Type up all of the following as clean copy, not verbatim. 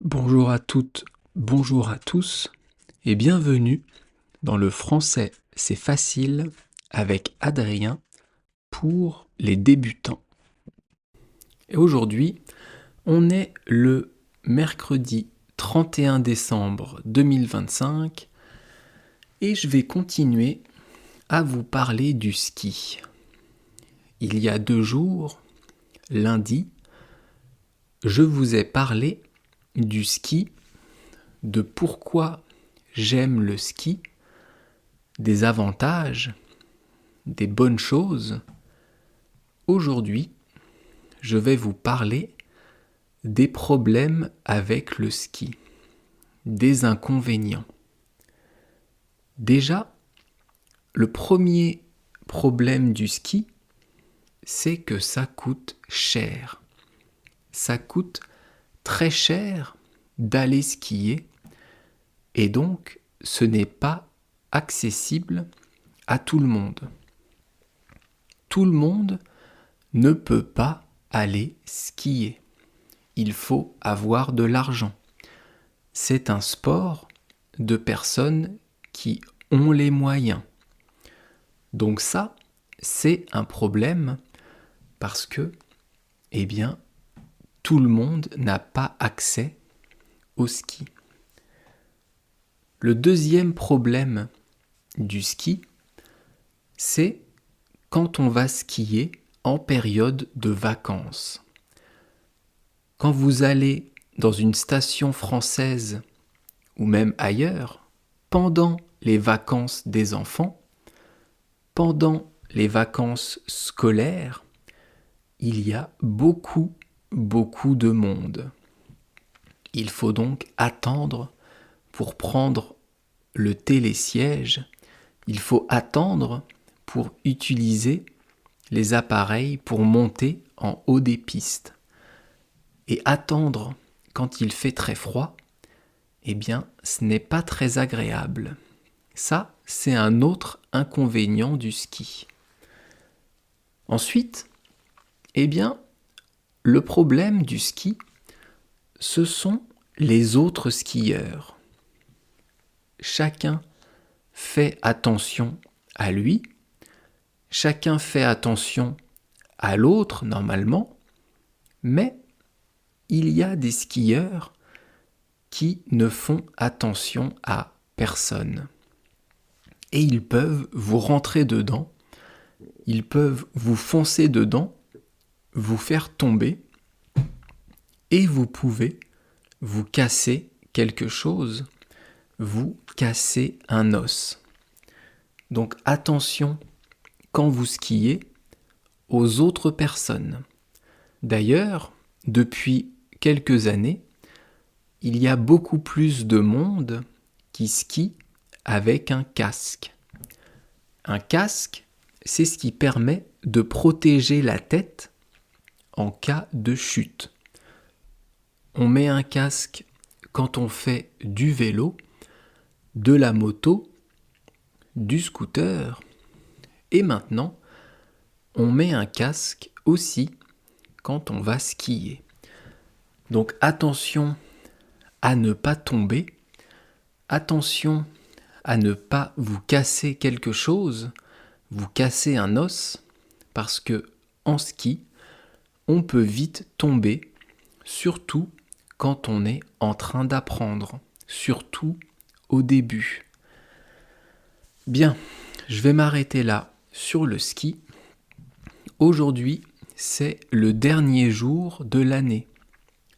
Bonjour à toutes, bonjour à tous et bienvenue dans le français c'est facile avec Adrien pour les débutants. Et aujourd'hui, on est le mercredi 31 décembre 2025 et je vais continuer à vous parler du ski. Il y a 2 jours, lundi, je vous ai parlé du ski, de pourquoi j'aime le ski, des avantages, des bonnes choses. Aujourd'hui, je vais vous parler des problèmes avec le ski, des inconvénients. Déjà, le premier problème du ski, c'est que ça coûte cher. Ça coûte très cher d'aller skier et donc ce n'est pas accessible à tout le monde. Tout le monde ne peut pas aller skier. Il faut avoir de l'argent. C'est un sport de personnes qui ont les moyens. Donc ça, c'est un problème parce que, eh bien, tout le monde n'a pas accès au ski. Le deuxième problème du ski, c'est quand on va skier en période de vacances. Quand vous allez dans une station française ou même ailleurs, pendant les vacances des enfants, pendant les vacances scolaires, il y a beaucoup de monde. Il faut donc attendre pour prendre le télésiège, il faut attendre pour utiliser les appareils pour monter en haut des pistes. Et attendre quand il fait très froid, eh bien, ce n'est pas très agréable. Ça, c'est un autre inconvénient du ski. Ensuite, eh bien, le problème du ski, ce sont les autres skieurs. Chacun fait attention à lui, chacun fait attention à l'autre normalement, mais il y a des skieurs qui ne font attention à personne. Et ils peuvent vous rentrer dedans, ils peuvent vous foncer dedans, vous faire tomber, et vous pouvez vous casser quelque chose, vous casser un os. Donc attention quand vous skiez aux autres personnes. D'ailleurs, depuis quelques années, il y a beaucoup plus de monde qui skie avec un casque. Un casque, c'est ce qui permet de protéger la tête en cas de chute. On met un casque quand on fait du vélo, de la moto, du scooter, et maintenant, on met un casque aussi quand on va skier. Donc attention à ne pas tomber, attention à ne pas vous casser quelque chose, vous casser un os, parce que en ski, on peut vite tomber, surtout quand on est en train d'apprendre, surtout au début. Bien, je vais m'arrêter là sur le ski. Aujourd'hui, c'est le dernier jour de l'année.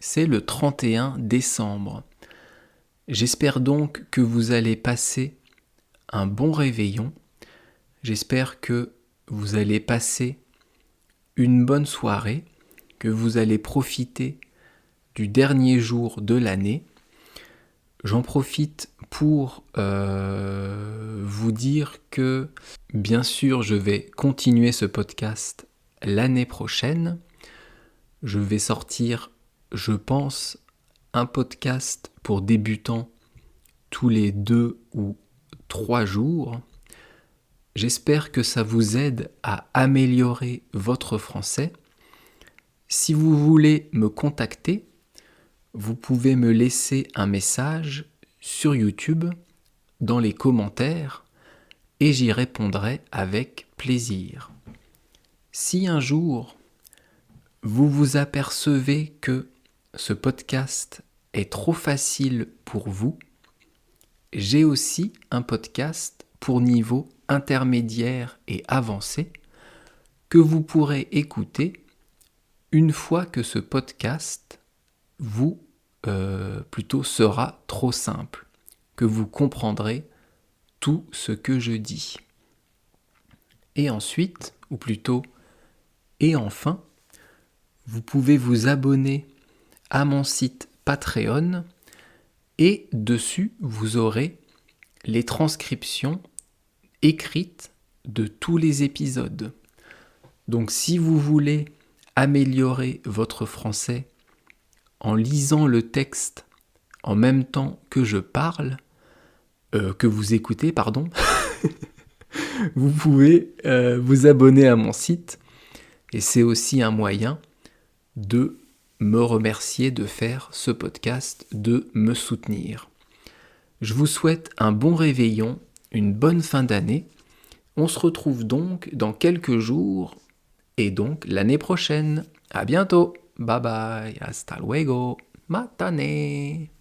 C'est le 31 décembre. J'espère donc que vous allez passer un bon réveillon. J'espère que vous allez passer une bonne soirée, que vous allez profiter du dernier jour de l'année. J'en profite pour vous dire que, bien sûr, je vais continuer ce podcast l'année prochaine. Je vais sortir, je pense, un podcast pour débutants tous les 2 ou 3 jours. J'espère que ça vous aide à améliorer votre français. Si vous voulez me contacter, vous pouvez me laisser un message sur YouTube dans les commentaires et j'y répondrai avec plaisir. Si un jour vous vous apercevez que ce podcast est trop facile pour vous, j'ai aussi un podcast pour niveau intermédiaire et avancé que vous pourrez écouter une fois que ce podcast sera trop simple, que vous comprendrez tout ce que je dis. Et ensuite, ou plutôt, et enfin, vous pouvez vous abonner à mon site Patreon et dessus vous aurez les transcriptions écrites de tous les épisodes. Donc si vous voulez améliorer votre français en lisant le texte en même temps que je parle, que vous écoutez, vous pouvez vous abonner à mon site et c'est aussi un moyen de me remercier de faire ce podcast, de me soutenir. Je vous souhaite un bon réveillon, une bonne fin d'année. On se retrouve donc dans quelques jours et donc l'année prochaine. À bientôt. Bye bye. Hasta luego. Matane.